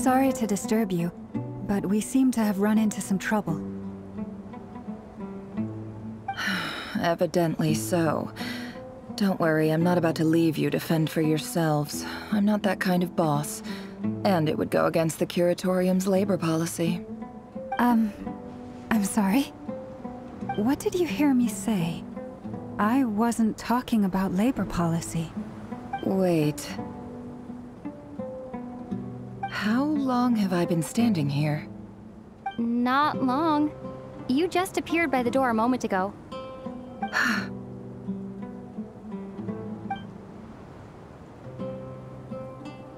Sorry to disturb you, but we seem to have run into some trouble. Evidently so. Don't worry, I'm not about to leave you to fend for yourselves. I'm not that kind of boss. And it would go against the Curatorium's labor policy. I'm sorry? What did you hear me say? I wasn't talking about labor policy. Wait. How long have I been standing here? Not long. You just appeared by the door a moment ago.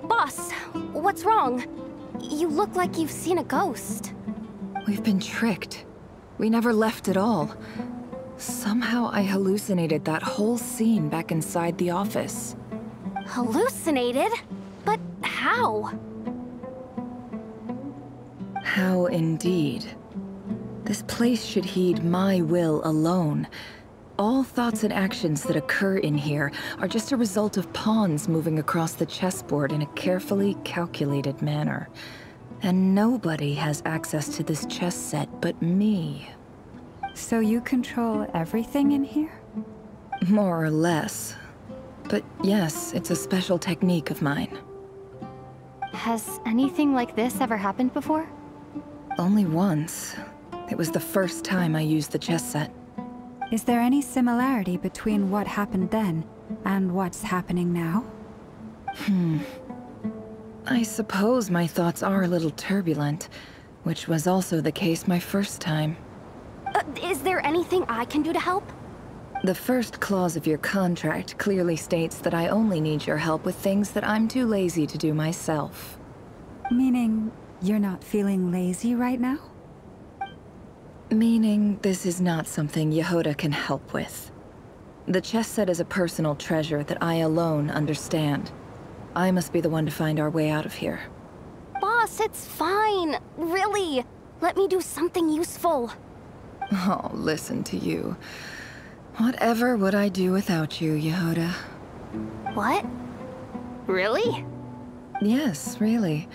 Boss, what's wrong? You look like you've seen a ghost. We've been tricked. We never left at all. Somehow I hallucinated that whole scene back inside the office. Hallucinated? But how? How indeed. This place should heed my will alone. All thoughts and actions that occur in here are just a result of pawns moving across the chessboard in a carefully calculated manner. And nobody has access to this chess set but me. So you control everything in here? More or less. But yes, it's a special technique of mine. Has anything like this ever happened before? Only once. It was the first time I used the chess set. Is there any similarity between what happened then and what's happening now? I suppose my thoughts are a little turbulent, which was also the case my first time. Is there anything I can do to help? The first clause of your contract clearly states that I only need your help with things that I'm too lazy to do myself. Meaning, you're not feeling lazy right now? Meaning, this is not something Yehoda can help with. The chess set is a personal treasure that I alone understand. I must be the one to find our way out of here. Boss, it's fine. Really. Let me do something useful. Oh, listen to you. Whatever would I do without you, Yehoda? What? Really? Yes, really.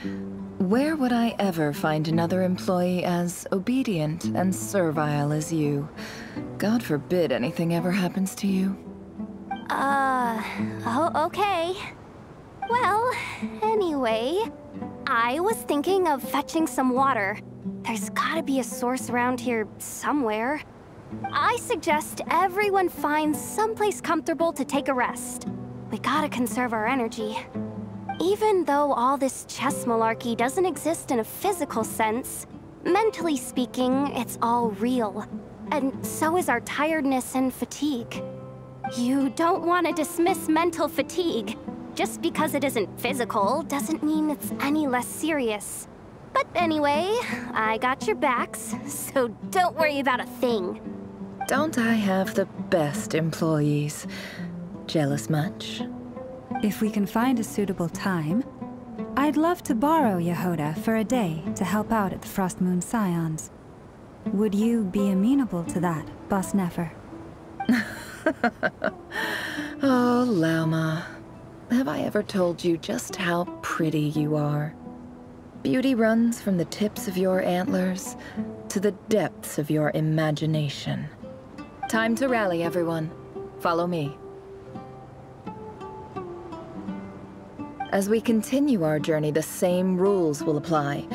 Where would I ever find another employee as obedient and servile as you? God forbid anything ever happens to you. Oh, okay. Well, anyway, I was thinking of fetching some water. There's gotta be a source around here somewhere. I suggest everyone finds someplace comfortable to take a rest. We gotta conserve our energy. Even though all this chess malarkey doesn't exist in a physical sense, mentally speaking, it's all real. And so is our tiredness and fatigue. You don't want to dismiss mental fatigue. Just because it isn't physical doesn't mean it's any less serious. But anyway, I got your backs, so don't worry about a thing. Don't I have the best employees? Jealous much? If we can find a suitable time, I'd love to borrow Yehoda for a day to help out at the Frost Moon Scions. Would you be amenable to that, Boss Nefer? Oh, Lauma. Have I ever told you just how pretty you are? Beauty runs from the tips of your antlers to the depths of your imagination. Time to rally, everyone. Follow me. As we continue our journey, the same rules will apply.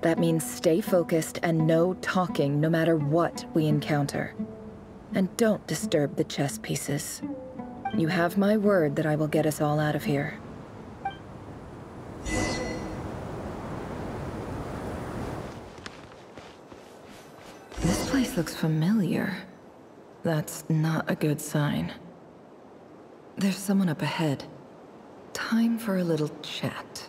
That means stay focused and no talking no matter what we encounter. And don't disturb the chess pieces. You have my word that I will get us all out of here. This place looks familiar. That's not a good sign. There's someone up ahead. Time for a little chat.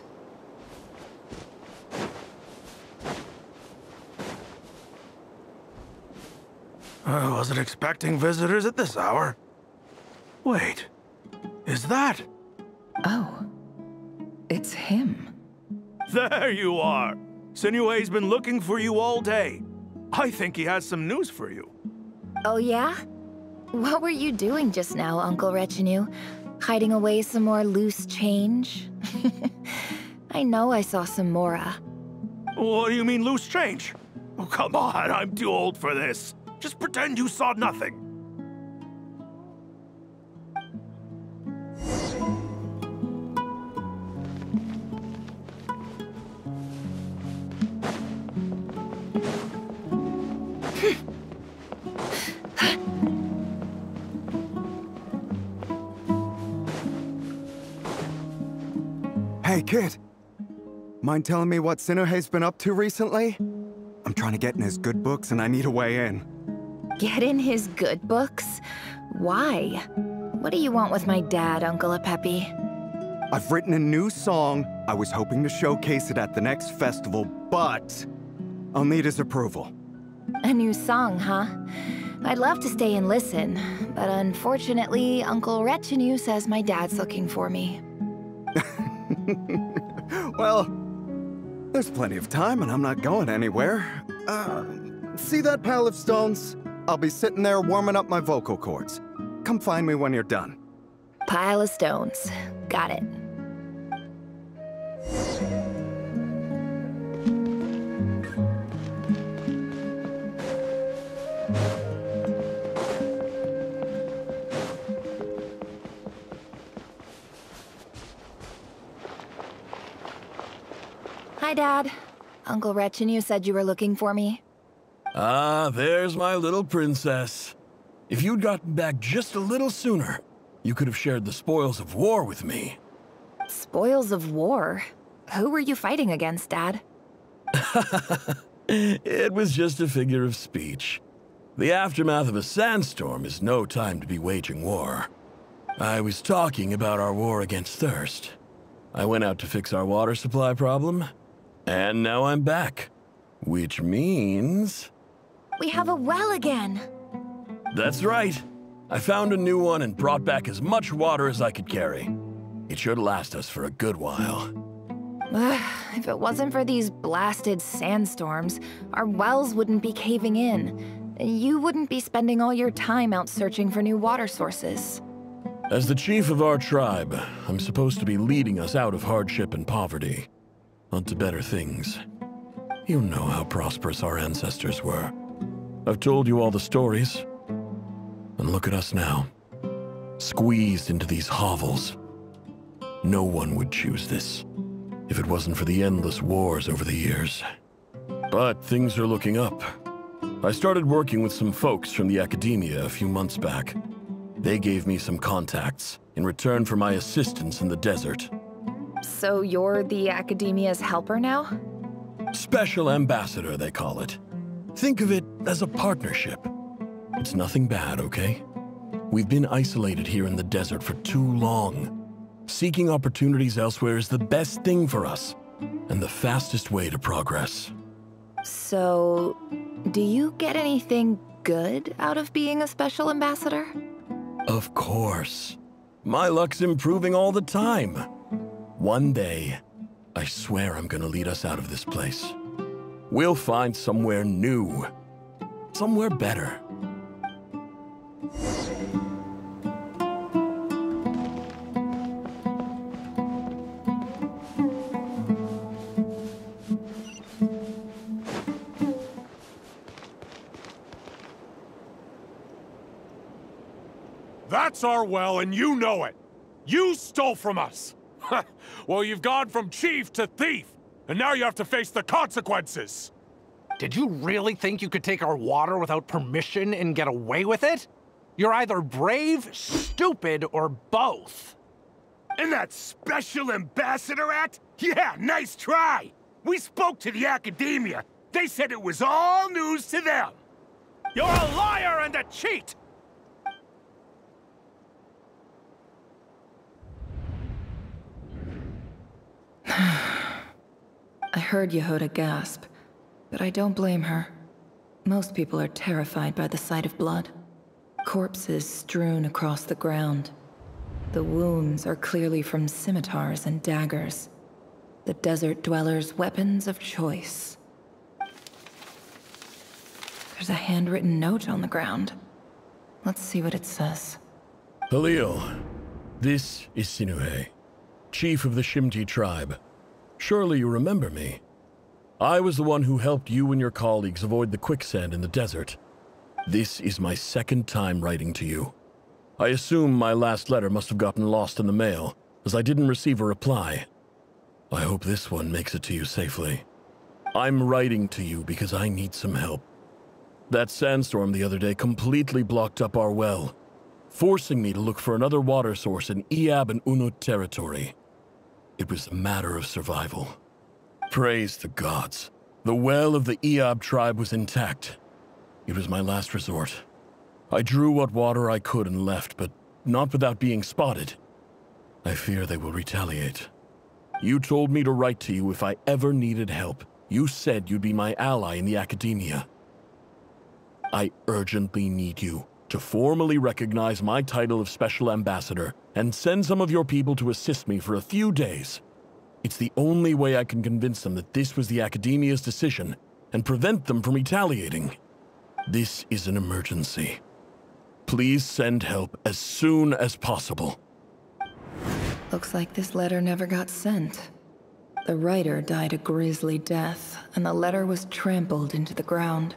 I wasn't expecting visitors at this hour. Wait, is that? Oh, it's him. There you are! Sinue's been looking for you all day. I think he has some news for you. Oh yeah? What were you doing just now, Uncle Retinue? Hiding away some more loose change? I know I saw some Mora. What do you mean, loose change? Oh, come on, I'm too old for this. Just pretend you saw nothing. Hey, kid. Mind telling me what Sinuhe's been up to recently? I'm trying to get in his good books and I need a way in. Get in his good books? Why? What do you want with my dad, Uncle Apepi? I've written a new song. I was hoping to showcase it at the next festival, but I'll need his approval. A new song, huh? I'd love to stay and listen, but unfortunately, Uncle Retinue says my dad's looking for me. Well, there's plenty of time and I'm not going anywhere. See that pile of stones? I'll be sitting there warming up my vocal cords. Come find me when you're done. Pile of stones. Got it. Hi, Dad. Uncle Retinue said you were looking for me. Ah, there's my little princess. If you'd gotten back just a little sooner, you could have shared the spoils of war with me. Spoils of war? Who were you fighting against, Dad? It was just a figure of speech. The aftermath of a sandstorm is no time to be waging war. I was talking about our war against thirst. I went out to fix our water supply problem, and now I'm back. Which means... We have a well again! That's right. I found a new one and brought back as much water as I could carry. It should last us for a good while. If it wasn't for these blasted sandstorms, our wells wouldn't be caving in. You wouldn't be spending all your time out searching for new water sources. As the chief of our tribe, I'm supposed to be leading us out of hardship and poverty, onto better things. You know how prosperous our ancestors were. I've told you all the stories. And look at us now, squeezed into these hovels. No one would choose this, if it wasn't for the endless wars over the years. But things are looking up. I started working with some folks from the academia a few months back. They gave me some contacts in return for my assistance in the desert. So you're the academia's helper now? Special ambassador, they call it. Think of it as a partnership. It's nothing bad, okay? We've been isolated here in the desert for too long. Seeking opportunities elsewhere is the best thing for us, and the fastest way to progress. So, do you get anything good out of being a special ambassador? Of course. My luck's improving all the time. One day, I swear I'm gonna lead us out of this place. We'll find somewhere new. Somewhere better. That's our well, and you know it. You stole from us. Well, you've gone from chief to thief, and now you have to face the consequences. Did you really think you could take our water without permission and get away with it? You're either brave, stupid, or both. And that special ambassador act? Yeah, nice try. We spoke to the academia. They said it was all news to them. You're a liar and a cheat! I heard Yehoda gasp, but I don't blame her. Most people are terrified by the sight of blood. Corpses strewn across the ground. The wounds are clearly from scimitars and daggers. The desert dwellers' weapons of choice. There's a handwritten note on the ground. Let's see what it says. Halil, this is Sinuhe, chief of the Shimti tribe. Surely you remember me. I was the one who helped you and your colleagues avoid the quicksand in the desert. This is my second time writing to you. I assume my last letter must have gotten lost in the mail, as I didn't receive a reply. I hope this one makes it to you safely. I'm writing to you because I need some help. That sandstorm the other day completely blocked up our well, forcing me to look for another water source in Iab and Unut territory. It was a matter of survival. Praise the gods. The well of the Iab tribe was intact. It was my last resort. I drew what water I could and left, but not without being spotted. I fear they will retaliate. You told me to write to you if I ever needed help. You said you'd be my ally in the academia. I urgently need you to formally recognize my title of Special Ambassador and send some of your people to assist me for a few days. It's the only way I can convince them that this was the academia's decision and prevent them from retaliating. This is an emergency. Please send help as soon as possible. Looks like this letter never got sent. The writer died a grisly death, and the letter was trampled into the ground.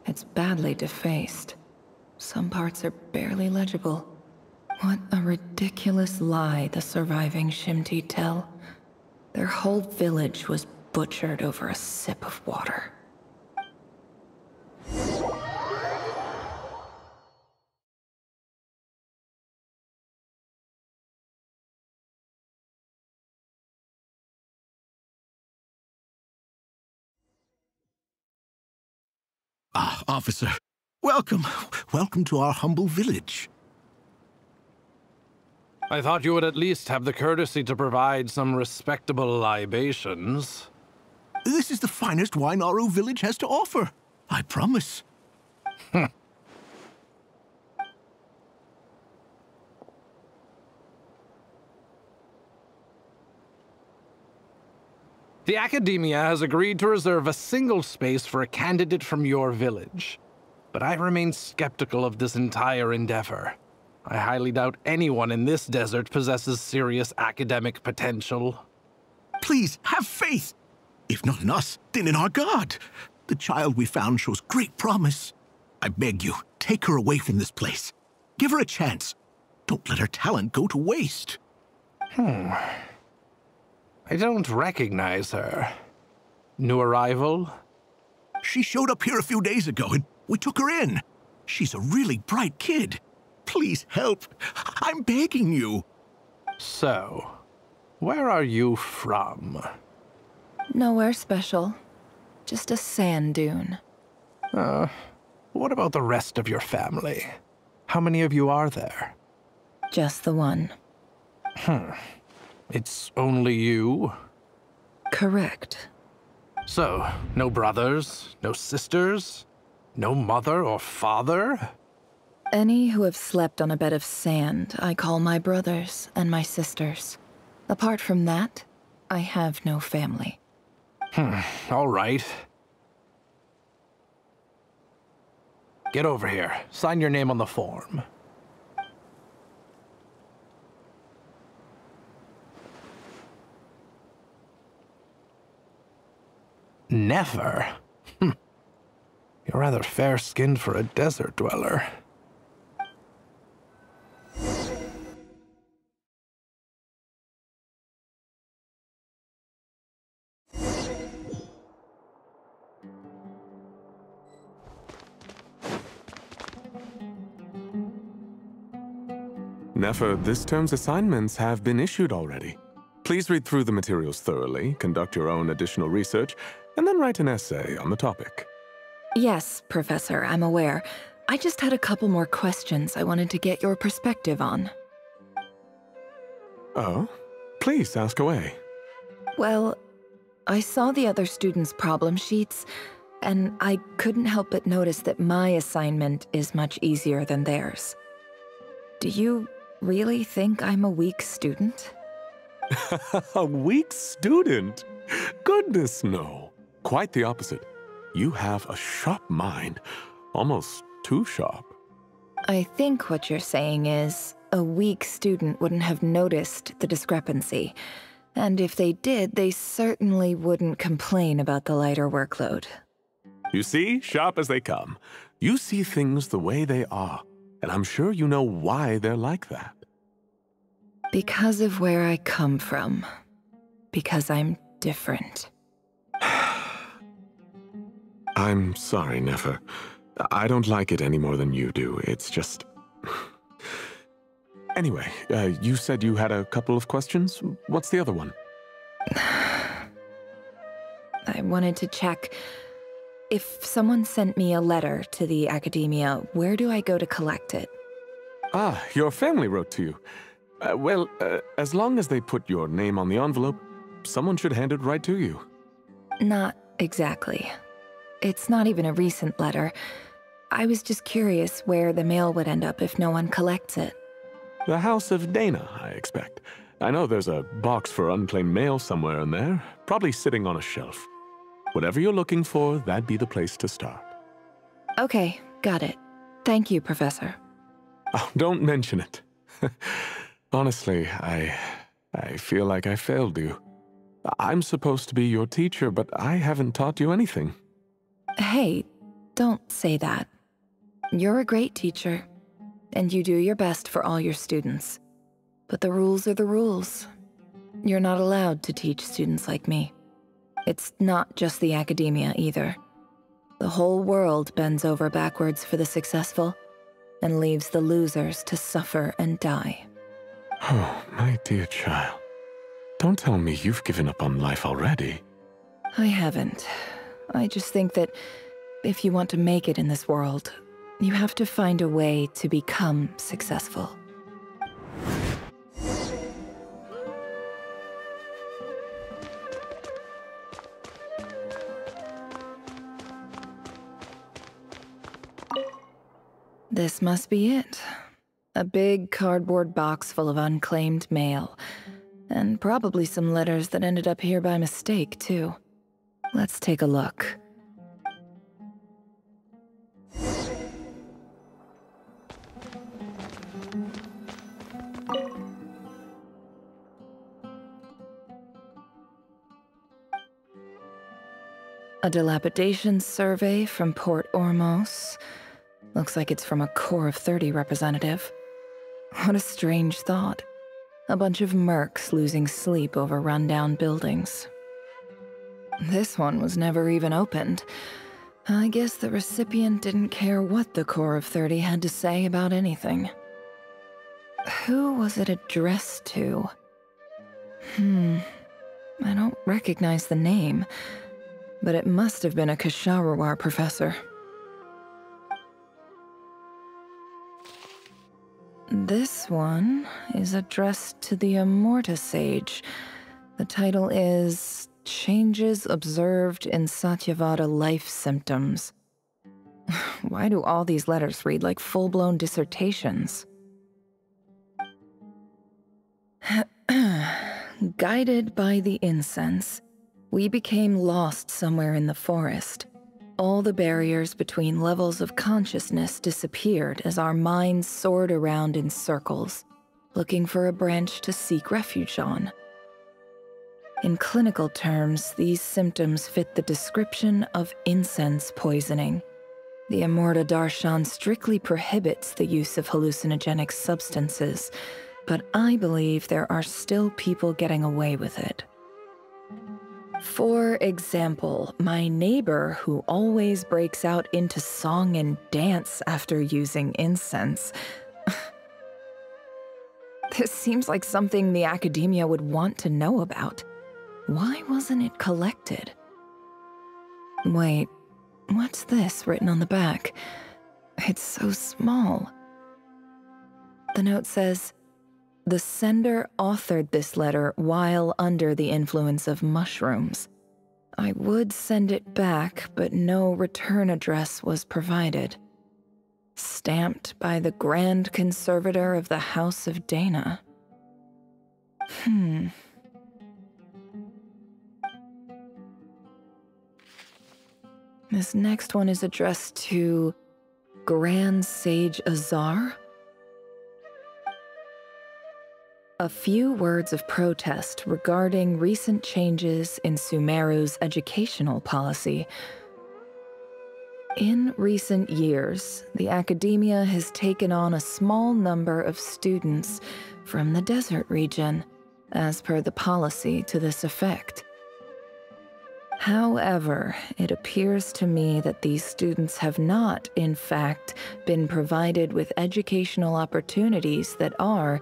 It's badly defaced. Some parts are barely legible. What a ridiculous lie the surviving Shimti tell. Their whole village was butchered over a sip of water. Ah, officer. Welcome. Welcome to our humble village. I thought you would at least have the courtesy to provide some respectable libations. This is the finest wine Aru village has to offer. I promise. The Academia has agreed to reserve a single space for a candidate from your village. But I remain skeptical of this entire endeavor. I highly doubt anyone in this desert possesses serious academic potential. Please, have faith. If not in us, then in our god. The child we found shows great promise. I beg you, take her away from this place. Give her a chance. Don't let her talent go to waste. I don't recognize her. New arrival? She showed up here a few days ago and we took her in. She's a really bright kid. Please help. I'm begging you. So, where are you from? Nowhere special. Just a sand dune. What about the rest of your family? How many of you are there? Just the one. It's only you? Correct. So, no brothers, no sisters, no mother or father? Any who have slept on a bed of sand, I call my brothers and my sisters. Apart from that, I have no family. All right. Get over here. Sign your name on the form. Never? You're rather fair-skinned for a desert dweller. Nefer, this term's assignments have been issued already. Please read through the materials thoroughly, conduct your own additional research, and then write an essay on the topic. Yes, Professor, I'm aware. I just had a couple more questions I wanted to get your perspective on. Oh? Please, ask away. Well, I saw the other students' problem sheets, and I couldn't help but notice that my assignment is much easier than theirs. Do you really think I'm a weak student? A weak student? Goodness, no. Quite the opposite. You have a sharp mind. Almost too sharp. I think what you're saying is, a weak student wouldn't have noticed the discrepancy. And if they did, they certainly wouldn't complain about the lighter workload. You see, sharp as they come. You see things the way they are, and I'm sure you know why they're like that. Because of where I come from. Because I'm different. I'm sorry, Nefer. I don't like it any more than you do. It's just... Anyway, you said you had a couple of questions. What's the other one? I wanted to check... If someone sent me a letter to the Academia, where do I go to collect it? Ah, your family wrote to you. Well, as long as they put your name on the envelope, someone should hand it right to you. Not exactly. It's not even a recent letter. I was just curious where the mail would end up if no one collects it. The House of Dana, I expect. I know there's a box for unclaimed mail somewhere in there, probably sitting on a shelf. Whatever you're looking for, that'd be the place to start. Okay, got it. Thank you, Professor. Oh, don't mention it. Honestly, I feel like I failed you. I'm supposed to be your teacher, but I haven't taught you anything. Hey, don't say that. You're a great teacher, and you do your best for all your students. But the rules are the rules. You're not allowed to teach students like me. It's not just the Academia either. The whole world bends over backwards for the successful, and leaves the losers to suffer and die. Oh, my dear child. Don't tell me you've given up on life already. I haven't. I just think that if you want to make it in this world, you have to find a way to become successful. This must be it. A big cardboard box full of unclaimed mail. And probably some letters that ended up here by mistake, too. Let's take a look. A dilapidation survey from Port Ormos. Looks like it's from a Core of 30 representative. What a strange thought. A bunch of mercs losing sleep over rundown buildings. This one was never even opened. I guess the recipient didn't care what the Core of 30 had to say about anything. Who was it addressed to? I don't recognize the name, but it must have been a Ksharawar professor. This one is addressed to the Immorta Sage. The title is Changes Observed in Satyavada Life Symptoms. Why do all these letters read like full-blown dissertations? Guided by the incense, we became lost somewhere in the forest. All the barriers between levels of consciousness disappeared as our minds soared around in circles, looking for a branch to seek refuge on. In clinical terms, these symptoms fit the description of incense poisoning. The Immorta Darshan strictly prohibits the use of hallucinogenic substances, but I believe there are still people getting away with it. For example, my neighbor who always breaks out into song and dance after using incense. This seems like something the Academia would want to know about. Why wasn't it collected? Wait, what's this written on the back? It's so small. The note says, "The sender authored this letter while under the influence of mushrooms. I would send it back, but no return address was provided. Stamped by the Grand Conservator of the House of Dana." This next one is addressed to Grand Sage Azar? A few words of protest regarding recent changes in Sumeru's educational policy. In recent years, the academia has taken on a small number of students from the desert region, as per the policy to this effect. However, it appears to me that these students have not, in fact, been provided with educational opportunities that are,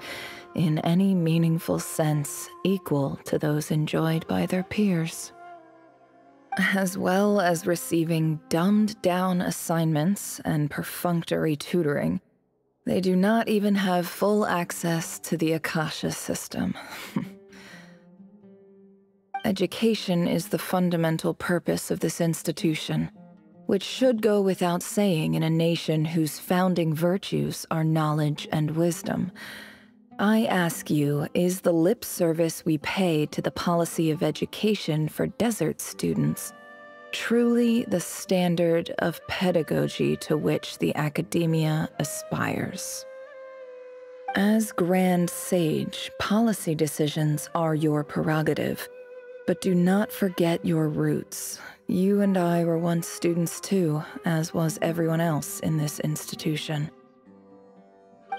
in any meaningful sense, equal to those enjoyed by their peers. As well as receiving dumbed-down assignments and perfunctory tutoring, they do not even have full access to the Akasha system. Education is the fundamental purpose of this institution, which should go without saying in a nation whose founding virtues are knowledge and wisdom. I ask you, is the lip service we pay to the policy of education for desert students truly the standard of pedagogy to which the academia aspires? As Grand Sage, policy decisions are your prerogative, but do not forget your roots. You and I were once students too, as was everyone else in this institution.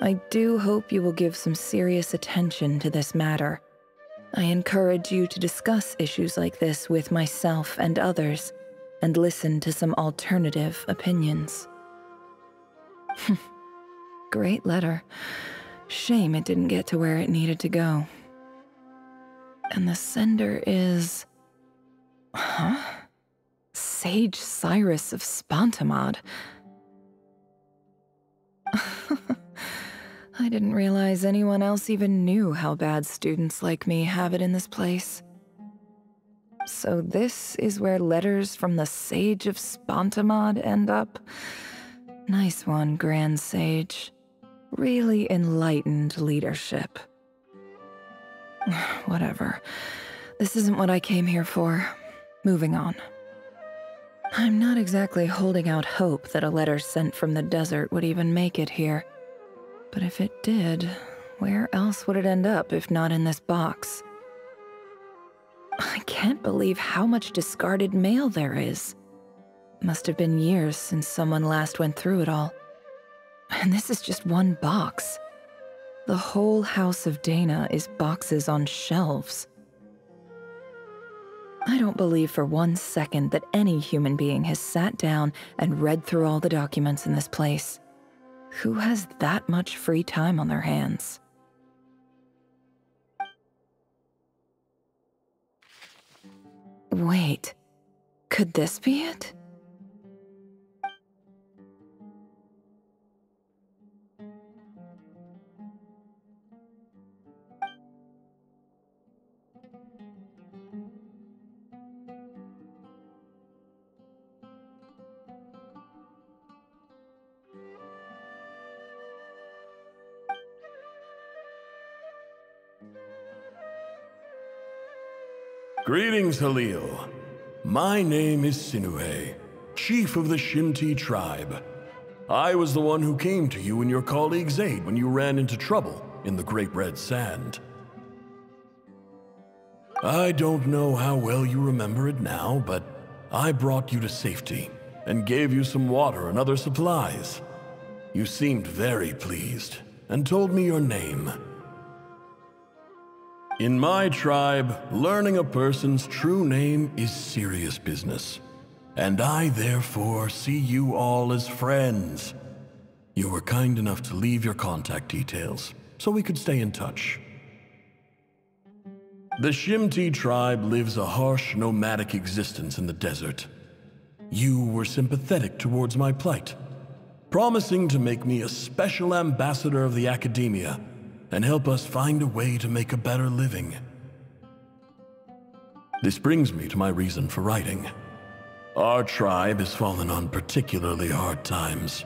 I do hope you will give some serious attention to this matter. I encourage you to discuss issues like this with myself and others, and listen to some alternative opinions. Great letter. Shame it didn't get to where it needed to go. And the sender is... Huh? Sage Cyrus of Spontamod. I didn't realize anyone else even knew how bad students like me have it in this place. So this is where letters from the Sage of Spontamod end up? Nice one, Grand Sage. Really enlightened leadership. Whatever. This isn't what I came here for. Moving on. I'm not exactly holding out hope that a letter sent from the desert would even make it here. But if it did, where else would it end up if not in this box? I can't believe how much discarded mail there is. Must have been years since someone last went through it all. And this is just one box. The whole House of Dana is boxes on shelves. I don't believe for 1 second that any human being has sat down and read through all the documents in this place. Who has that much free time on their hands? Wait, could this be it? Greetings, Halil. My name is Sinuhe, chief of the Shimti tribe. I was the one who came to you and your colleague Zaid when you ran into trouble in the Great Red Sand. I don't know how well you remember it now, but I brought you to safety and gave you some water and other supplies. You seemed very pleased and told me your name. In my tribe, learning a person's true name is serious business, and I therefore see you all as friends. You were kind enough to leave your contact details, so we could stay in touch. The Shimti tribe lives a harsh, nomadic existence in the desert. You were sympathetic towards my plight, promising to make me a special ambassador of the academia and help us find a way to make a better living. This brings me to my reason for writing. Our tribe has fallen on particularly hard times,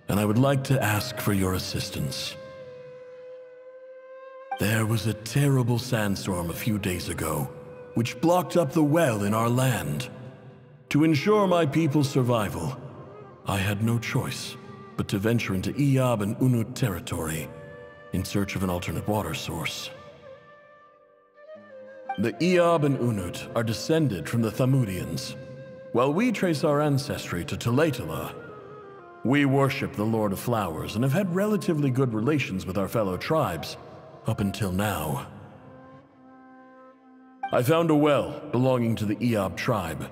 and I would like to ask for your assistance. There was a terrible sandstorm a few days ago, which blocked up the well in our land. To ensure my people's survival, I had no choice but to venture into Iyab and Unut territory in search of an alternate water source. The Eob and Unut are descended from the Thamudians, while we trace our ancestry to Tulatula. We worship the Lord of Flowers and have had relatively good relations with our fellow tribes, up until now. I found a well belonging to the Eob tribe.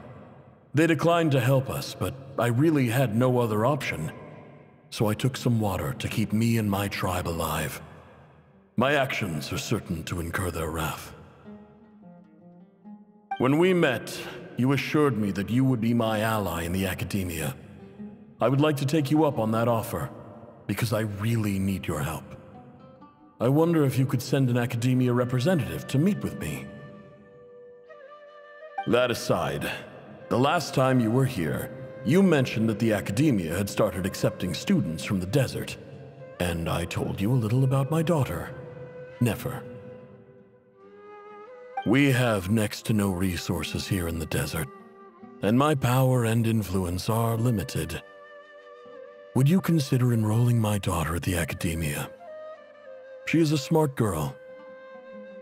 They declined to help us, but I really had no other option, so I took some water to keep me and my tribe alive. My actions are certain to incur their wrath. When we met, you assured me that you would be my ally in the academia. I would like to take you up on that offer, because I really need your help. I wonder if you could send an academia representative to meet with me. That aside, the last time you were here, you mentioned that the academia had started accepting students from the desert, and I told you a little about my daughter, Nefer. We have next to no resources here in the desert, and my power and influence are limited. Would you consider enrolling my daughter at the academia? She is a smart girl.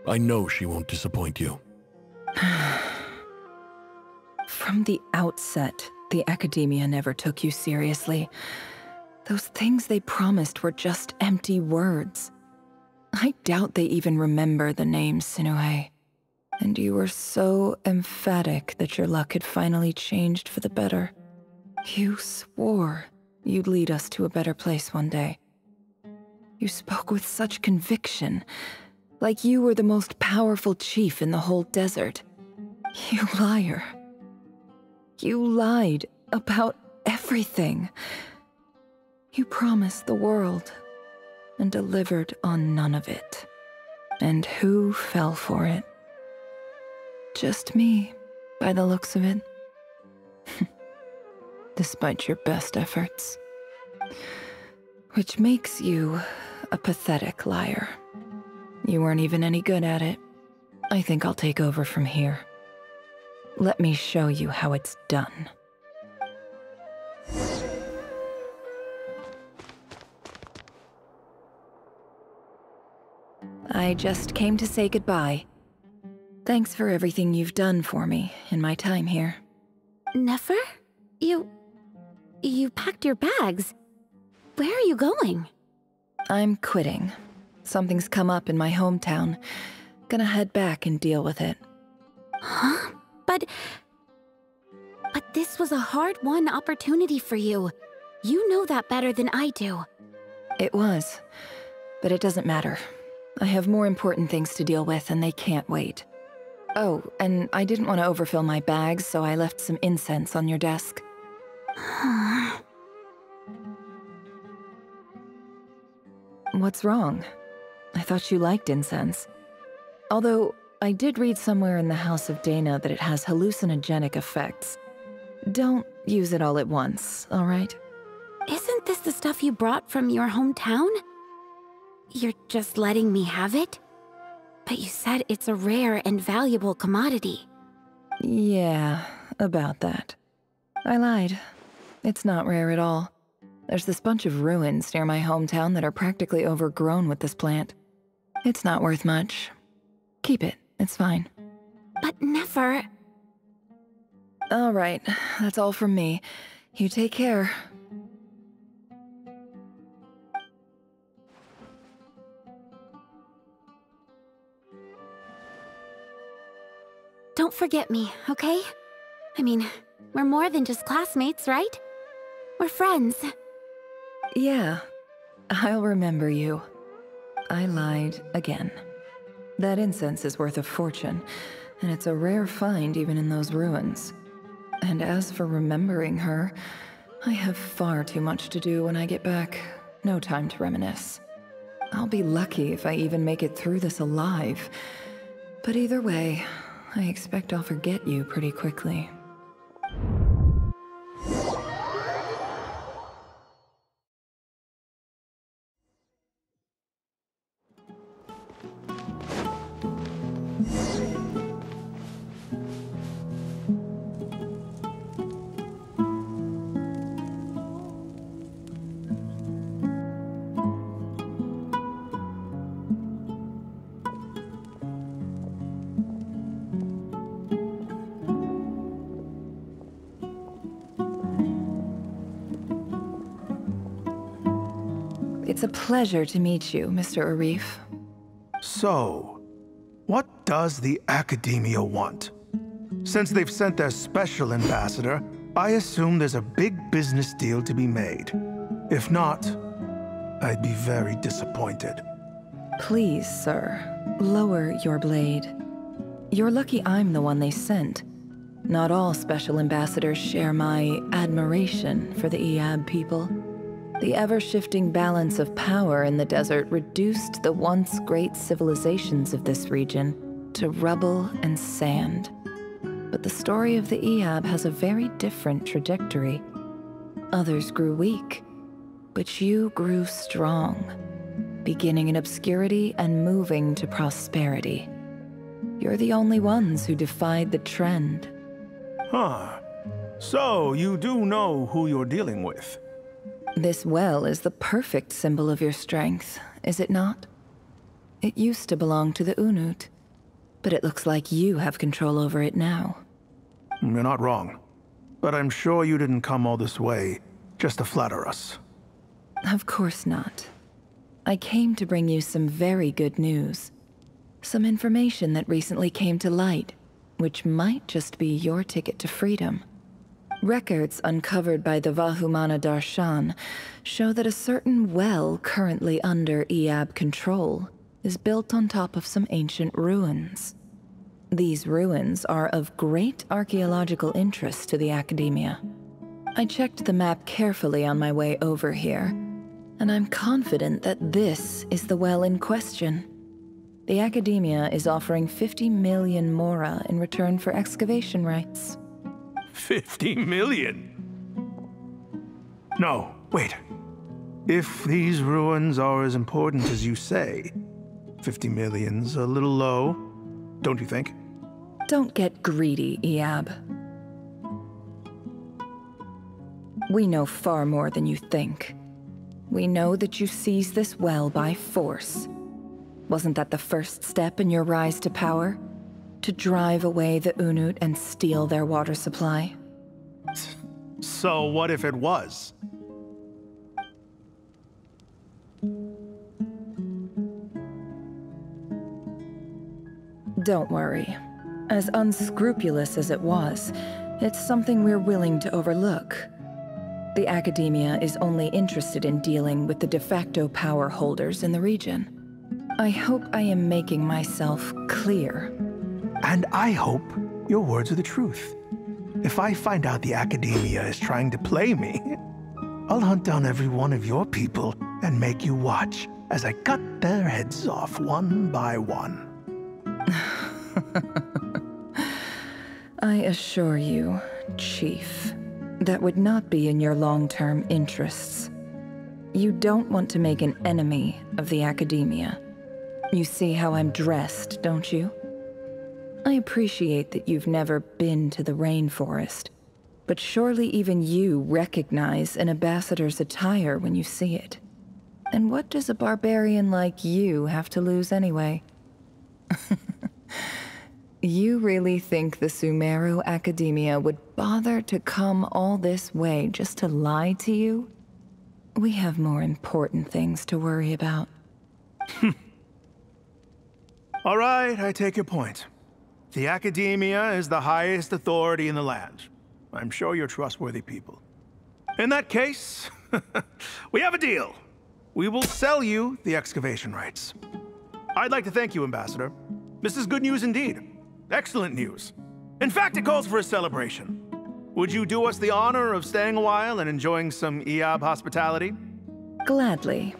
I know she won't disappoint you. From the outset, the academia never took you seriously. Those things they promised were just empty words. I doubt they even remember the name Sinuhe. And you were so emphatic that your luck had finally changed for the better. You swore you'd lead us to a better place one day. You spoke with such conviction, like you were the most powerful chief in the whole desert. You liar. You lied about everything. You promised the world and delivered on none of it. And who fell for it? Just me, by the looks of it. Despite your best efforts. Which makes you a pathetic liar. You weren't even any good at it. I think I'll take over from here. Let me show you how it's done. I just came to say goodbye. Thanks for everything you've done for me in my time here. Nefer? You packed your bags. Where are you going? I'm quitting. Something's come up in my hometown. Gonna head back and deal with it. Huh? But this was a hard-won opportunity for you. You know that better than I do. It was, but it doesn't matter. I have more important things to deal with and they can't wait. Oh, and I didn't want to overfill my bags, so I left some incense on your desk. What's wrong? I thought you liked incense. Although, I did read somewhere in the House of Dana that it has hallucinogenic effects. Don't use it all at once, alright? Isn't this the stuff you brought from your hometown? You're just letting me have it? But you said it's a rare and valuable commodity. Yeah, about that. I lied. It's not rare at all. There's this bunch of ruins near my hometown that are practically overgrown with this plant. It's not worth much. Keep it, it's fine. But Nefer... Alright, that's all from me. You take care. Don't forget me, okay? I mean, we're more than just classmates, right? We're friends. Yeah, I'll remember you. I lied again. That incense is worth a fortune, and it's a rare find even in those ruins. And as for remembering her, I have far too much to do when I get back. No time to reminisce. I'll be lucky if I even make it through this alive. But either way, I expect I'll forget you pretty quickly. It's a pleasure to meet you, Mr. Arif. So, what does the Academia want? Since they've sent their special ambassador, I assume there's a big business deal to be made. If not, I'd be very disappointed. Please, sir, lower your blade. You're lucky I'm the one they sent. Not all special ambassadors share my admiration for the Eab people. The ever-shifting balance of power in the desert reduced the once great civilizations of this region to rubble and sand. But the story of the Eab has a very different trajectory. Others grew weak, but you grew strong, beginning in obscurity and moving to prosperity. You're the only ones who defied the trend. Huh. So, you do know who you're dealing with? This well is the perfect symbol of your strength, is it not? It used to belong to the Unut, but it looks like you have control over it now. You're not wrong. But I'm sure you didn't come all this way just to flatter us. Of course not. I came to bring you some very good news. Some information that recently came to light, which might just be your ticket to freedom. Records uncovered by the Vahumana Darshan show that a certain well currently under Eab control is built on top of some ancient ruins. These ruins are of great archaeological interest to the Academia. I checked the map carefully on my way over here, and I'm confident that this is the well in question. The Academia is offering 50 million mora in return for excavation rights. 50 million? No, wait. If these ruins are as important as you say, 50 million's a little low, don't you think? Don't get greedy, Eab. We know far more than you think. We know that you seized this well by force. Wasn't that the first step in your rise to power? To drive away the Unut and steal their water supply? So what if it was? Don't worry. As unscrupulous as it was, it's something we're willing to overlook. The Academia is only interested in dealing with the de facto power holders in the region. I hope I am making myself clear. And I hope your words are the truth. If I find out the Academia is trying to play me, I'll hunt down every one of your people and make you watch as I cut their heads off one by one. I assure you, Chief, that would not be in your long-term interests. You don't want to make an enemy of the Academia. You see how I'm dressed, don't you? I appreciate that you've never been to the rainforest, but surely even you recognize an ambassador's attire when you see it. And what does a barbarian like you have to lose anyway? You really think the Sumeru Academia would bother to come all this way just to lie to you? We have more important things to worry about. All right, I take your point. The Academia is the highest authority in the land. I'm sure you're trustworthy people. In that case, we have a deal. We will sell you the excavation rights. I'd like to thank you, Ambassador. This is good news indeed. Excellent news. In fact, it calls for a celebration. Would you do us the honor of staying a while and enjoying some Eab hospitality? Gladly.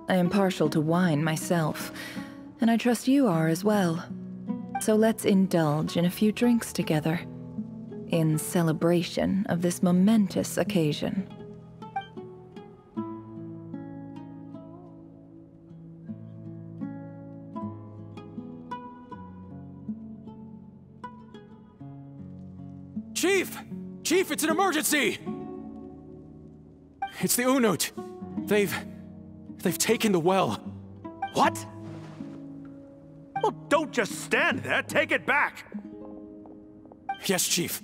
I am partial to wine myself, and I trust you are as well. So let's indulge in a few drinks together, in celebration of this momentous occasion. Chief! Chief, it's an emergency! It's the Unut. They've taken the well. What? Well, don't just stand there. Take it back. Yes, Chief.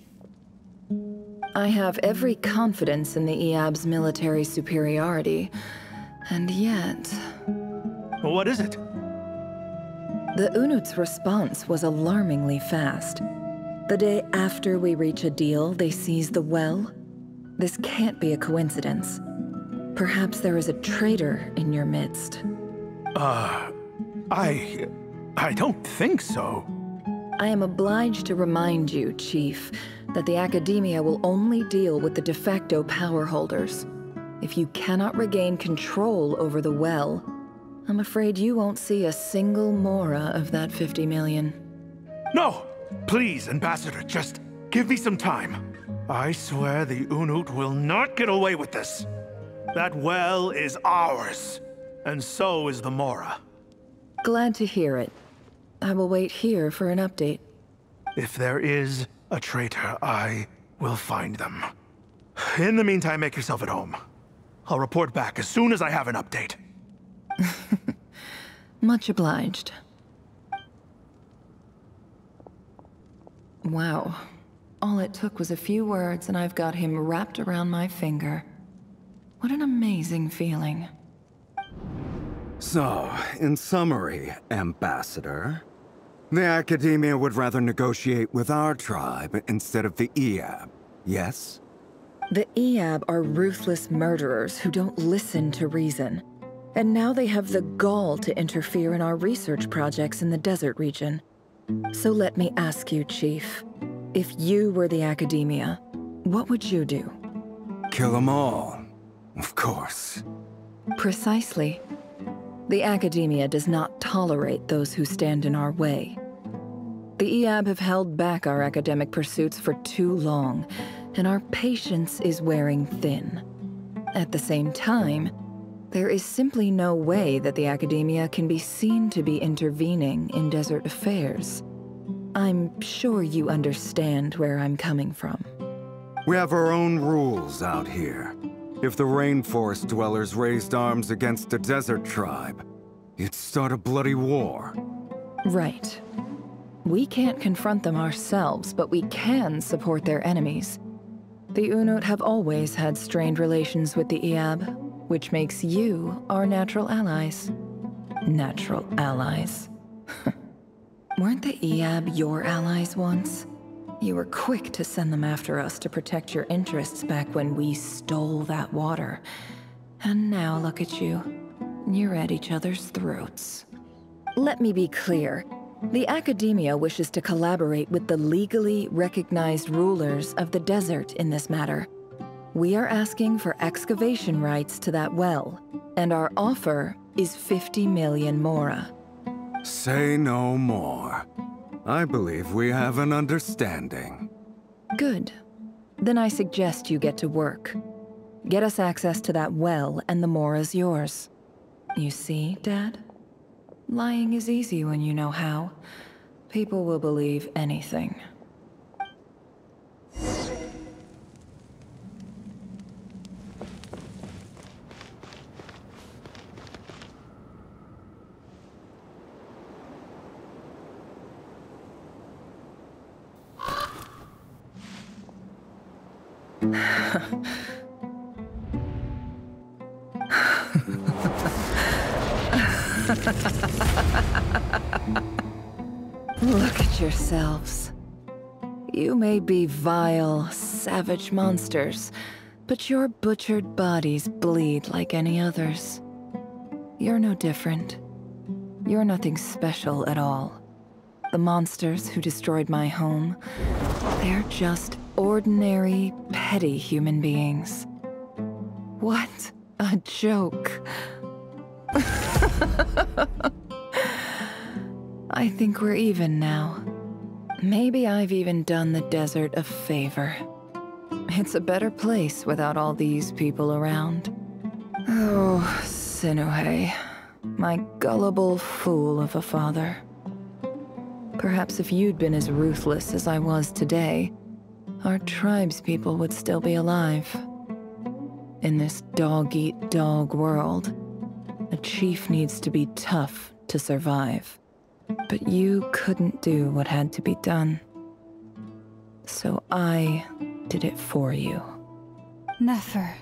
I have every confidence in the Eab's military superiority, And yet... What is it? The Unut's response was alarmingly fast. The day after we reach a deal, they seize the well. This can't be a coincidence. Perhaps there is a traitor in your midst. I don't think so. I am obliged to remind you, Chief, that the Academia will only deal with the de facto power holders. If you cannot regain control over the well, I'm afraid you won't see a single mora of that 50 million. No! Please, Ambassador, just give me some time. I swear the Unut will not get away with this. That well is ours, and so is the mora. Glad to hear it. I will wait here for an update. If there is a traitor, I will find them. In the meantime, make yourself at home. I'll report back as soon as I have an update. Much obliged. Wow. All it took was a few words and I've got him wrapped around my finger. What an amazing feeling. So, in summary, Ambassador, the Academia would rather negotiate with our tribe instead of the Eab, yes? The Eab are ruthless murderers who don't listen to reason. And now they have the gall to interfere in our research projects in the desert region. So let me ask you, Chief, if you were the Academia, what would you do? Kill them all, of course. Precisely. The Academia does not tolerate those who stand in our way. The Eab have held back our academic pursuits for too long, and our patience is wearing thin. At the same time, there is simply no way that the Academia can be seen to be intervening in desert affairs. I'm sure you understand where I'm coming from. We have our own rules out here. If the rainforest dwellers raised arms against a desert tribe, you'd start a bloody war. Right. We can't confront them ourselves, but we can support their enemies. The Unut have always had strained relations with the Eab, which makes you our natural allies. Natural allies. Weren't the Eab your allies once? You were quick to send them after us to protect your interests back when we stole that water. And now look at you. You're at each other's throats. Let me be clear. The Academia wishes to collaborate with the legally recognized rulers of the desert in this matter. We are asking for excavation rights to that well, and our offer is 50 million mora. Say no more. I believe we have an understanding. Good. Then I suggest you get to work. Get us access to that well, and the mora's yours. You see, Dad? Lying is easy when you know how. People will believe anything. Look at yourselves. You may be vile, savage monsters, but your butchered bodies bleed like any others. You're no different. You're nothing special at all. The monsters who destroyed my home, they're just ordinary, petty human beings. What a joke. I think we're even now. Maybe I've even done the desert a favor. It's a better place without all these people around. Oh, Sinuhe, my gullible fool of a father. Perhaps if you'd been as ruthless as I was today, our tribespeople would still be alive. In this dog-eat-dog world, a chief needs to be tough to survive. But you couldn't do what had to be done. So I did it for you. Nefer,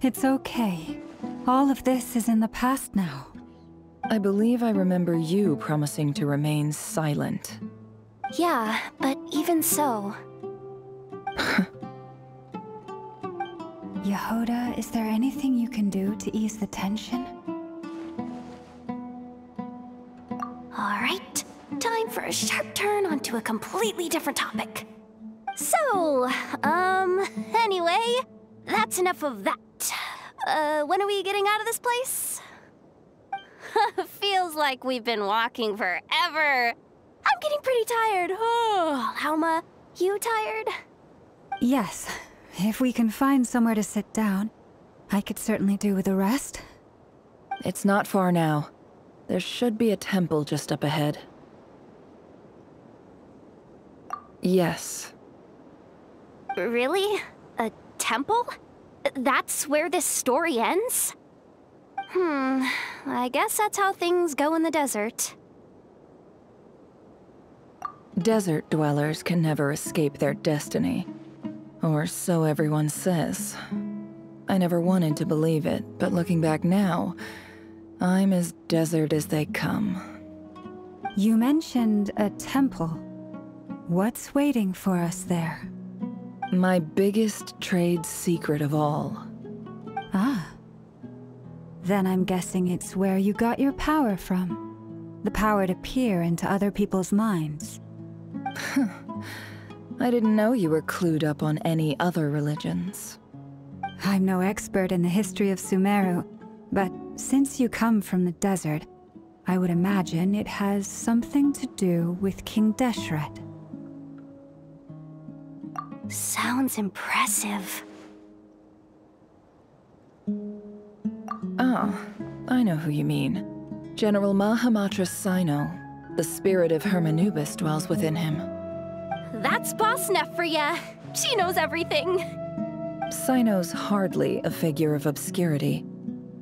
it's okay. All of this is in the past now. I believe I remember you promising to remain silent. Yeah, but even so... Yehoda, is there anything you can do to ease the tension? Alright, time for a sharp turn onto a completely different topic. So, anyway, that's enough of that. When are we getting out of this place? Feels like we've been walking forever. I'm getting pretty tired. Oh, Alma, you tired? Yes. If we can find somewhere to sit down, I could certainly do with a rest. It's not far now. There should be a temple just up ahead. Yes. Really? A temple? That's where this story ends? I guess that's how things go in the desert. Desert dwellers can never escape their destiny. Or so everyone says. I never wanted to believe it, but looking back now, I'm as desert as they come. You mentioned a temple. What's waiting for us there? My biggest trade secret of all. Ah. Then I'm guessing it's where you got your power from. The power to peer into other people's minds. I didn't know you were clued up on any other religions. I'm no expert in the history of Sumeru, but since you come from the desert, I would imagine it has something to do with King Deshret. Sounds impressive. Oh, I know who you mean. General Mahamatra Sino. The spirit of Hermanubis dwells within him. That's Boss Neff for ya. She knows everything. Sino's hardly a figure of obscurity,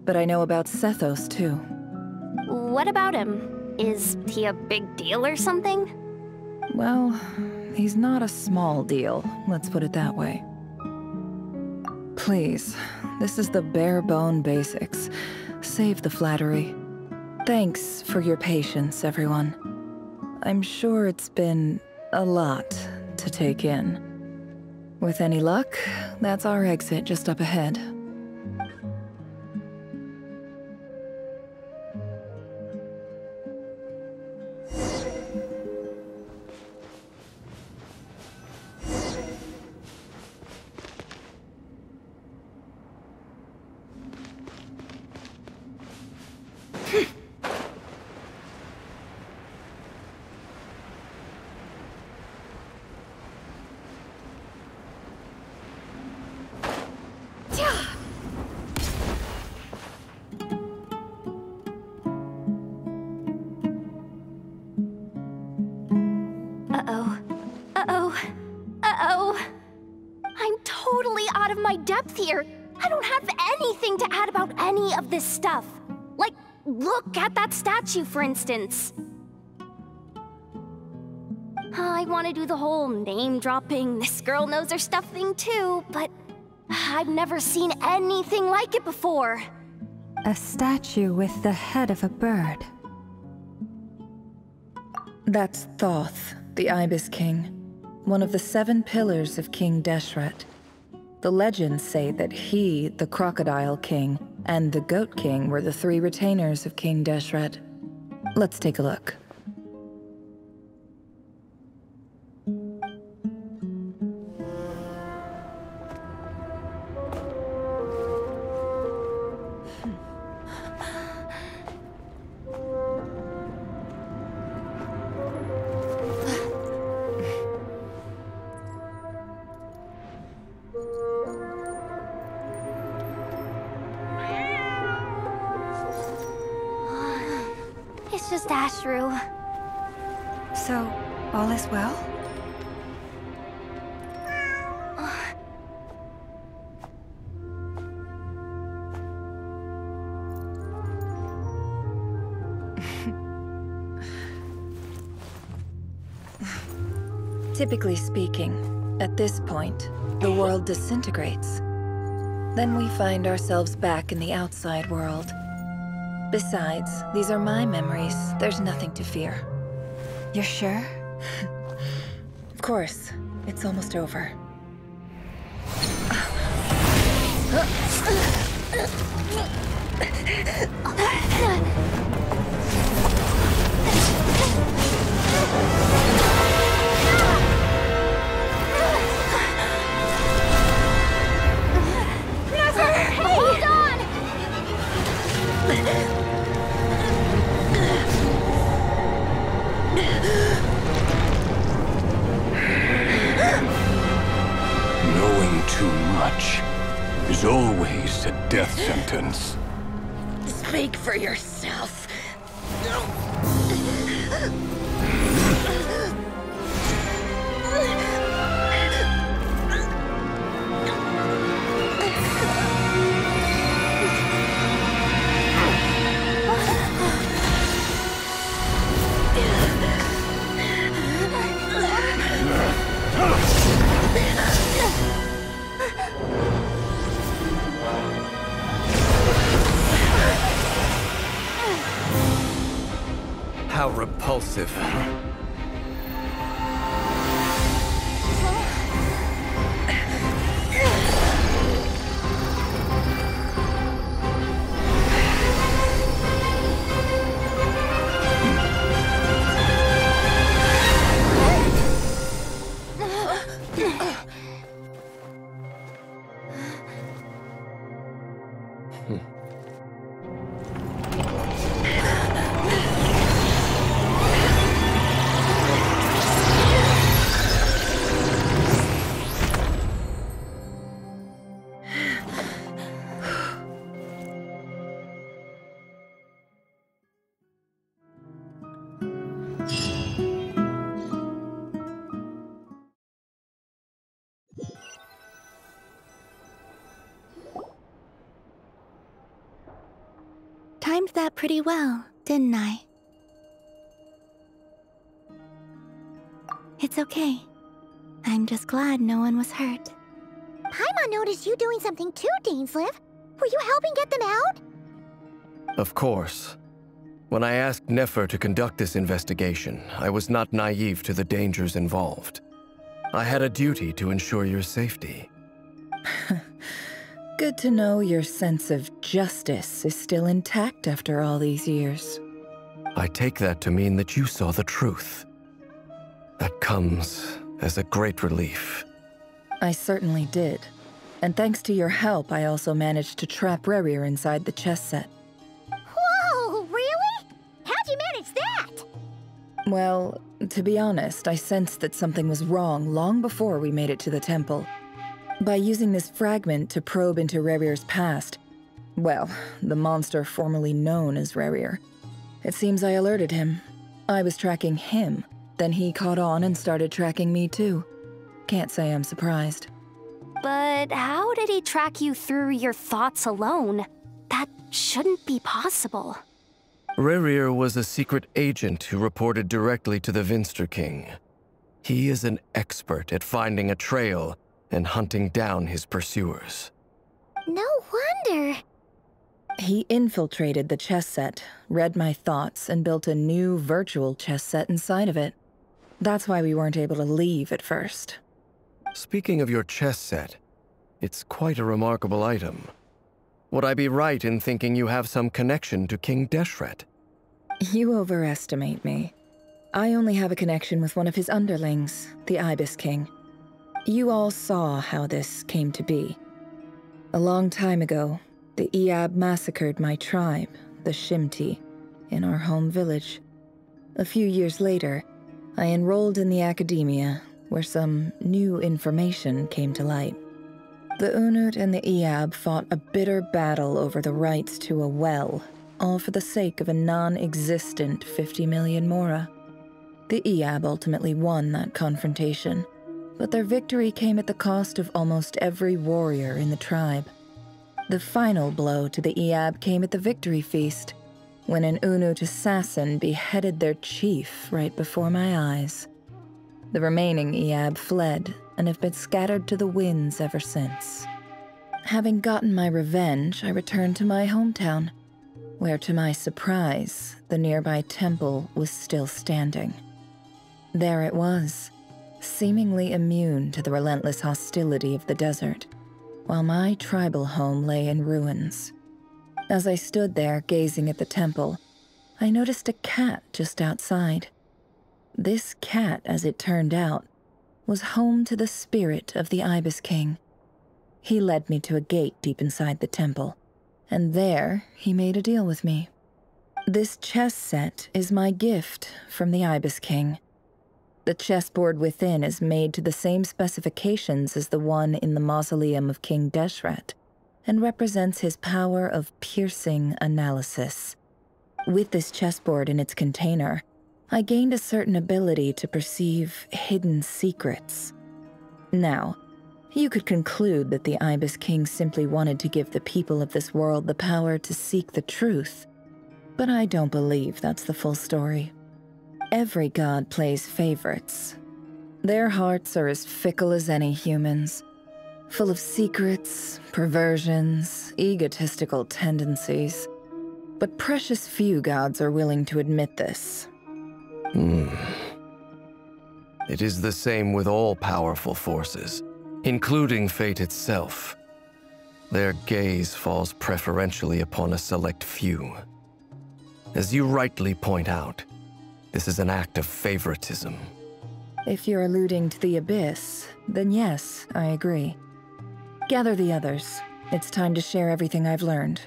but I know about Sethos too. What about him? Is he a big deal or something? Well, he's not a small deal, let's put it that way. Please, this is the bare-bone basics. Save the flattery. Thanks for your patience, everyone. I'm sure it's been a lot to take in. With any luck, that's our exit just up ahead. Here, I don't have anything to add about any of this stuff. Like, look at that statue, for instance. I want to do the whole name-dropping, this girl knows her stuff thing too, but I've never seen anything like it before. A statue with the head of a bird. That's Thoth, the Ibis King, one of the 7 pillars of King Deshret. The legends say that he, the Crocodile King, and the Goat King were the 3 retainers of King Deshret. Let's take a look. It's just Ashru. So, all is well? Typically speaking, at this point, the world disintegrates. Then we find ourselves back in the outside world. Besides, these are my memories. There's nothing to fear. You're sure? Of course. It's almost over. Hold on! Knowing too much is always a death sentence. Speak for yourself. How repulsive. Timed that pretty well, didn't I? It's okay. I'm just glad no one was hurt. Paimon noticed you doing something too, Dainsleif. Were you helping get them out? Of course. When I asked Nefer to conduct this investigation, I was not naive to the dangers involved. I had a duty to ensure your safety. Good to know your sense of justice is still intact after all these years. I take that to mean that you saw the truth. That comes as a great relief. I certainly did. And thanks to your help, I also managed to trap Rerir inside the chess set. Whoa, really? How'd you manage that? Well, to be honest, I sensed that something was wrong long before we made it to the temple. By using this fragment to probe into Rerir's past, well, the monster formerly known as Rerir, it seems I alerted him. I was tracking him, then he caught on and started tracking me too. Can't say I'm surprised. But how did he track you through your thoughts alone? That shouldn't be possible. Rerir was a secret agent who reported directly to the Vinster King. He is an expert at finding a trail and hunting down his pursuers. No wonder. He infiltrated the chess set, read my thoughts, and built a new virtual chess set inside of it. That's why we weren't able to leave at first. Speaking of your chess set, it's quite a remarkable item. Would I be right in thinking you have some connection to King Deshret? You overestimate me. I only have a connection with one of his underlings, the Ibis King. You all saw how this came to be. A long time ago, the Eab massacred my tribe, the Shimti, in our home village. A few years later, I enrolled in the academia, where some new information came to light. The Unut and the Eab fought a bitter battle over the rights to a well, all for the sake of a non-existent 50 million Mora. The Eab ultimately won that confrontation, but their victory came at the cost of almost every warrior in the tribe. The final blow to the Eab came at the victory feast, when an Unut assassin beheaded their chief right before my eyes. The remaining Eab fled and have been scattered to the winds ever since. Having gotten my revenge, I returned to my hometown, where to my surprise, the nearby temple was still standing. There it was, seemingly immune to the relentless hostility of the desert, while my tribal home lay in ruins. As I stood there gazing at the temple, I noticed a cat just outside. This cat, as it turned out, was home to the spirit of the Ibis King. He led me to a gate deep inside the temple, and there he made a deal with me. This chess set is my gift from the Ibis King. The chessboard within is made to the same specifications as the one in the mausoleum of King Deshret, and represents his power of piercing analysis. With this chessboard in its container, I gained a certain ability to perceive hidden secrets. Now, you could conclude that the Ibis King simply wanted to give the people of this world the power to seek the truth, but I don't believe that's the full story. Every god plays favorites. Their hearts are as fickle as any human's, full of secrets, perversions, egotistical tendencies. But precious few gods are willing to admit this. It is the same with all powerful forces, including fate itself. Their gaze falls preferentially upon a select few. As you rightly point out, this is an act of favoritism. If you're alluding to the Abyss, then yes, I agree. Gather the others. It's time to share everything I've learned.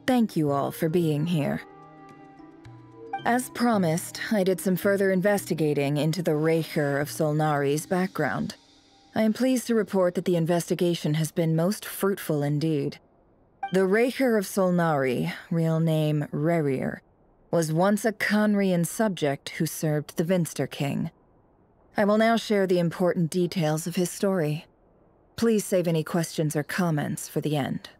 Thank you all for being here. As promised, I did some further investigating into the Raker of Solnari's background. I am pleased to report that the investigation has been most fruitful indeed. The Raker of Solnari, real name Rerir, was once a Conrian subject who served the Vinster King. I will now share the important details of his story. Please save any questions or comments for the end.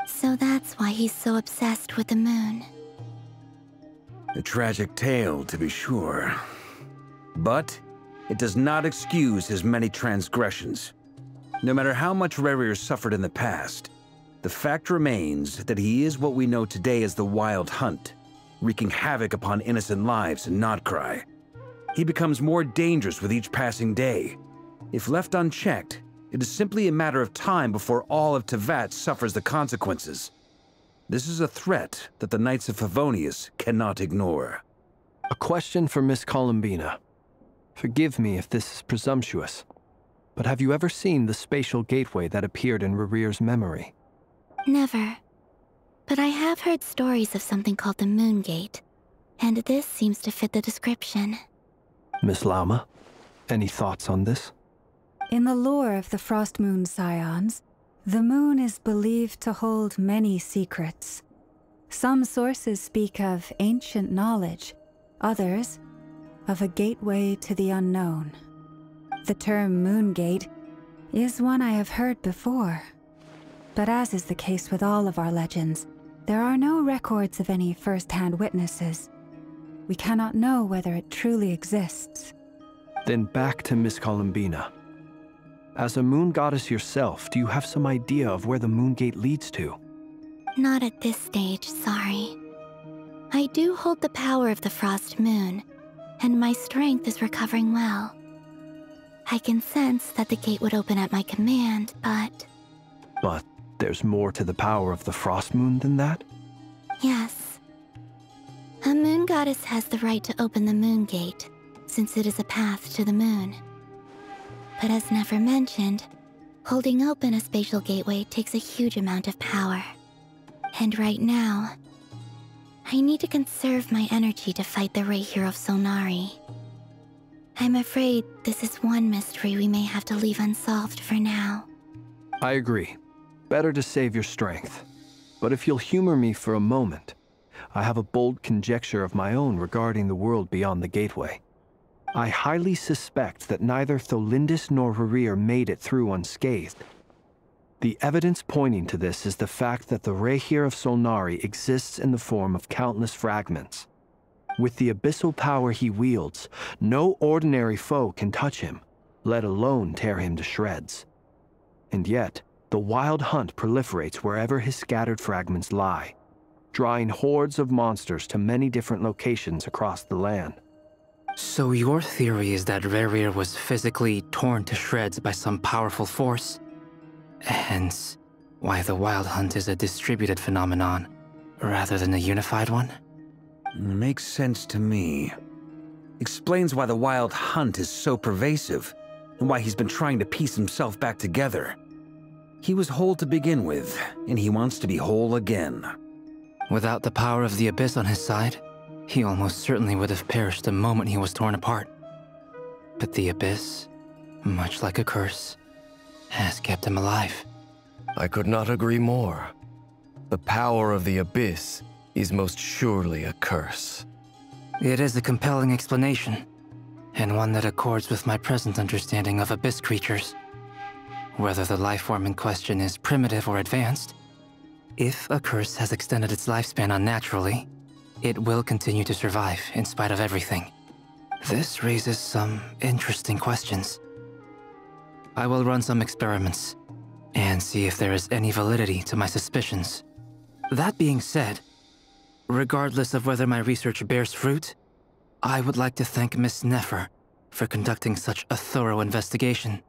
So that's why he's so obsessed with the moon. A tragic tale, to be sure. But it does not excuse his many transgressions. No matter how much Rerir suffered in the past, the fact remains that he is what we know today as the Wild Hunt, wreaking havoc upon innocent lives in Notcry. He becomes more dangerous with each passing day. If left unchecked, it is simply a matter of time before all of Teyvat suffers the consequences. This is a threat that the Knights of Favonius cannot ignore. A question for Miss Columbina. Forgive me if this is presumptuous, but have you ever seen the spatial gateway that appeared in Rerir's memory? Never. But I have heard stories of something called the Moon Gate, and this seems to fit the description. Miss Lama, any thoughts on this? In the lore of the Frost Moon Scions, the moon is believed to hold many secrets. Some sources speak of ancient knowledge, others of a gateway to the unknown. The term Moon Gate is one I have heard before, but as is the case with all of our legends, there are no records of any first-hand witnesses. We cannot know whether it truly exists. Then back to Miss Columbina. As a moon goddess yourself, do you have some idea of where the Moon Gate leads to? Not at this stage, sorry. I do hold the power of the Frost Moon, and my strength is recovering well. I can sense that the gate would open at my command, but... But there's more to the power of the Frost Moon than that? Yes. A moon goddess has the right to open the moon gate, since it is a path to the moon. But as Nefer mentioned, holding open a spatial gateway takes a huge amount of power. And right now, I need to conserve my energy to fight the Rahier of Solnari. I'm afraid this is one mystery we may have to leave unsolved for now. I agree. Better to save your strength. But if you'll humor me for a moment, I have a bold conjecture of my own regarding the world beyond the gateway. I highly suspect that neither Tholindis nor Rahier made it through unscathed. The evidence pointing to this is the fact that the Rahier of Solnari exists in the form of countless fragments. With the abyssal power he wields, no ordinary foe can touch him, let alone tear him to shreds. And yet, the Wild Hunt proliferates wherever his scattered fragments lie, drawing hordes of monsters to many different locations across the land. So your theory is that Rahier was physically torn to shreds by some powerful force? Hence, why the Wild Hunt is a distributed phenomenon, rather than a unified one? Makes sense to me. Explains why the Wild Hunt is so pervasive, and why he's been trying to piece himself back together. He was whole to begin with, and he wants to be whole again. Without the power of the Abyss on his side, he almost certainly would have perished the moment he was torn apart. But the Abyss, much like a curse, has kept him alive. I could not agree more. The power of the Abyss is most surely a curse. It is a compelling explanation, and one that accords with my present understanding of Abyss creatures. Whether the life form in question is primitive or advanced, if a curse has extended its lifespan unnaturally, it will continue to survive in spite of everything. This raises some interesting questions. I will run some experiments and see if there is any validity to my suspicions. That being said, regardless of whether my research bears fruit, I would like to thank Miss Nefer for conducting such a thorough investigation.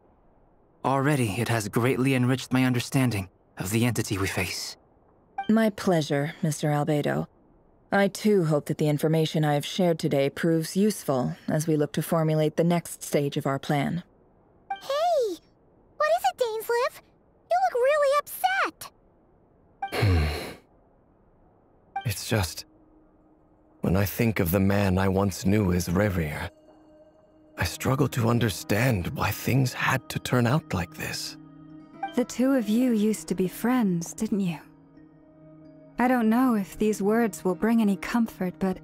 Already, it has greatly enriched my understanding of the entity we face. My pleasure, Mr. Albedo. I too hope that the information I have shared today proves useful as we look to formulate the next stage of our plan. Hey! What is it, Dainsleif? You look really upset! It's just... when I think of the man I once knew as Rahier, I struggle to understand why things had to turn out like this. The two of you used to be friends, didn't you? I don't know if these words will bring any comfort, but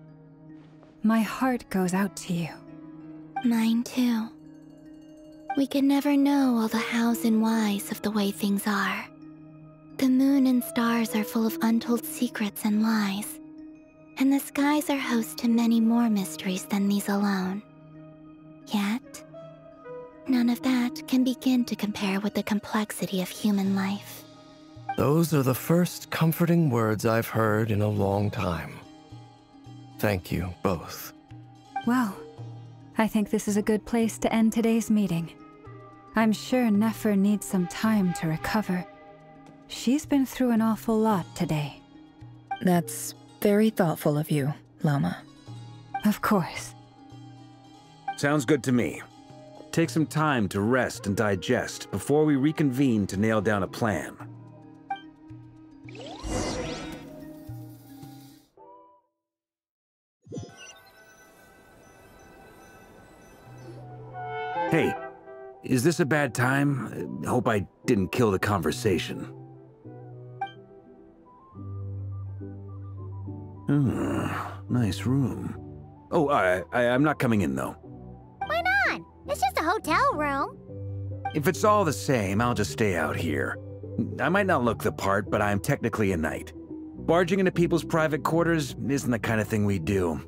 my heart goes out to you. Mine too. We can never know all the hows and whys of the way things are. The moon and stars are full of untold secrets and lies, and the skies are host to many more mysteries than these alone. Yet, none of that can begin to compare with the complexity of human life. Those are the first comforting words I've heard in a long time. Thank you, both. Well, I think this is a good place to end today's meeting. I'm sure Nefer needs some time to recover. She's been through an awful lot today. That's very thoughtful of you, Lama. Of course. Sounds good to me. Take some time to rest and digest before we reconvene to nail down a plan. Hey, is this a bad time? Hope I didn't kill the conversation. Nice room. Oh, I'm not coming in, though. Why not? It's just a hotel room. If it's all the same, I'll just stay out here. I might not look the part, but I'm technically a knight. Barging into people's private quarters isn't the kind of thing we do.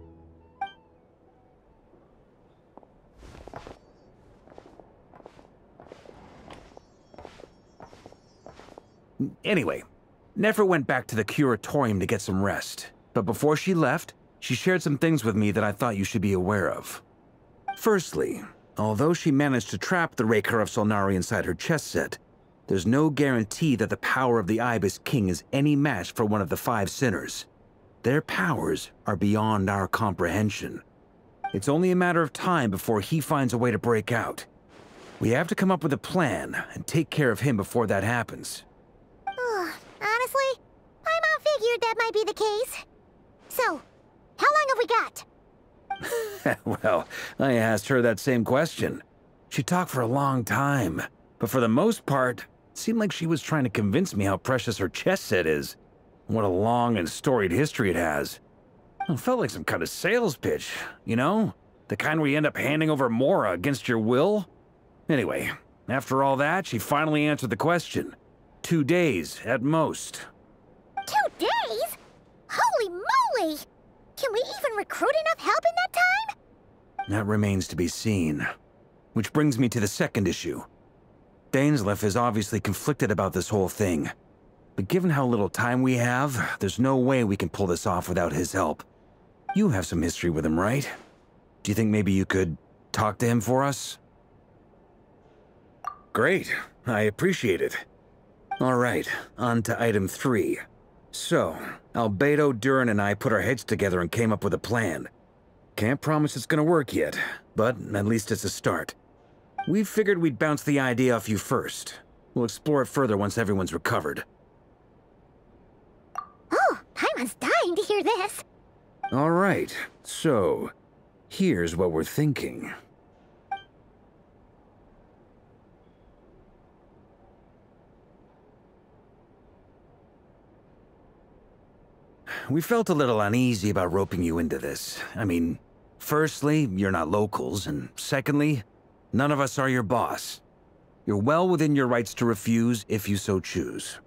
Anyway, Nefer went back to the curatorium to get some rest. But before she left, she shared some things with me that I thought you should be aware of. Firstly, although she managed to trap the Raker of Solnari inside her chess set, there's no guarantee that the power of the Ibis King is any match for one of the 5 sinners. Their powers are beyond our comprehension. It's only a matter of time before he finds a way to break out. We have to come up with a plan and take care of him before that happens. Honestly, my mom figured that might be the case. So, how long have we got? Well, I asked her that same question. She talked for a long time, but for the most part, it seemed like she was trying to convince me how precious her chess set is. What a long and storied history it has. It felt like some kind of sales pitch, you know? The kind where you end up handing over Mora against your will? Anyway, after all that, she finally answered the question. 2 days, at most. 2 days? Holy moly! Can we even recruit enough help in that time? That remains to be seen. Which brings me to the second issue. Dainsleif is obviously conflicted about this whole thing. But given how little time we have, there's no way we can pull this off without his help. You have some history with him, right? Do you think maybe you could talk to him for us? Great. I appreciate it. All right, on to item 3. So, Albedo, Durin, and I put our heads together and came up with a plan. Can't promise it's gonna work yet, but at least it's a start. We figured we'd bounce the idea off you first. We'll explore it further once everyone's recovered. Oh, Paimon's dying to hear this. All right, so here's what we're thinking. We felt a little uneasy about roping you into this. I mean, firstly, you're not locals, and secondly, none of us are your boss. You're well within your rights to refuse if you so choose.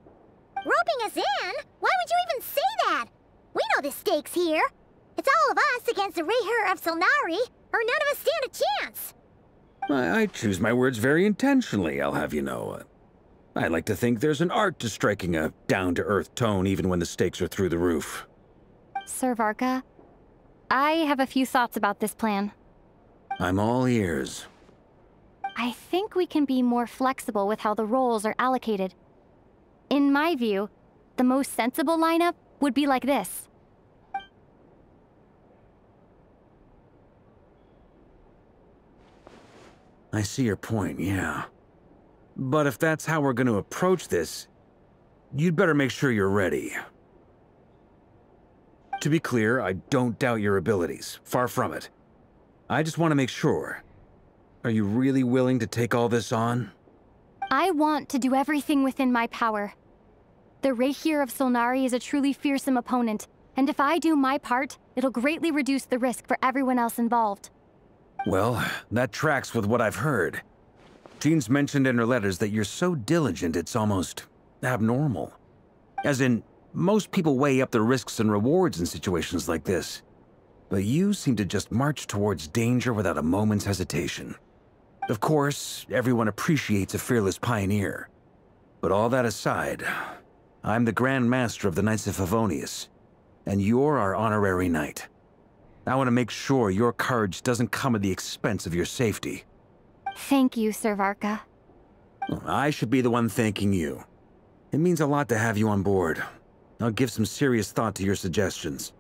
Roping us in? Why would you even say that? We know the stakes here. It's all of us against the Raher of Solnari, or none of us stand a chance. I choose my words very intentionally, I'll have you know. I like to think there's an art to striking a down-to-earth tone even when the stakes are through the roof. Sir Varka, I have a few thoughts about this plan. I'm all ears. I think we can be more flexible with how the roles are allocated. In my view, the most sensible lineup would be like this. I see your point, yeah. But if that's how we're going to approach this, you'd better make sure you're ready. To be clear, I don't doubt your abilities. Far from it. I just want to make sure. Are you really willing to take all this on? I want to do everything within my power. The Raher of Solnari is a truly fearsome opponent, and if I do my part, it'll greatly reduce the risk for everyone else involved. Well, that tracks with what I've heard. Jean's mentioned in her letters that you're so diligent it's almost abnormal. As in, most people weigh up the risks and rewards in situations like this. But you seem to just march towards danger without a moment's hesitation. Of course, everyone appreciates a fearless pioneer. But all that aside, I'm the Grand Master of the Knights of Favonius, and you're our honorary knight. I want to make sure your courage doesn't come at the expense of your safety. Thank you, Sir Varka. I should be the one thanking you. It means a lot to have you on board. I'll give some serious thought to your suggestions.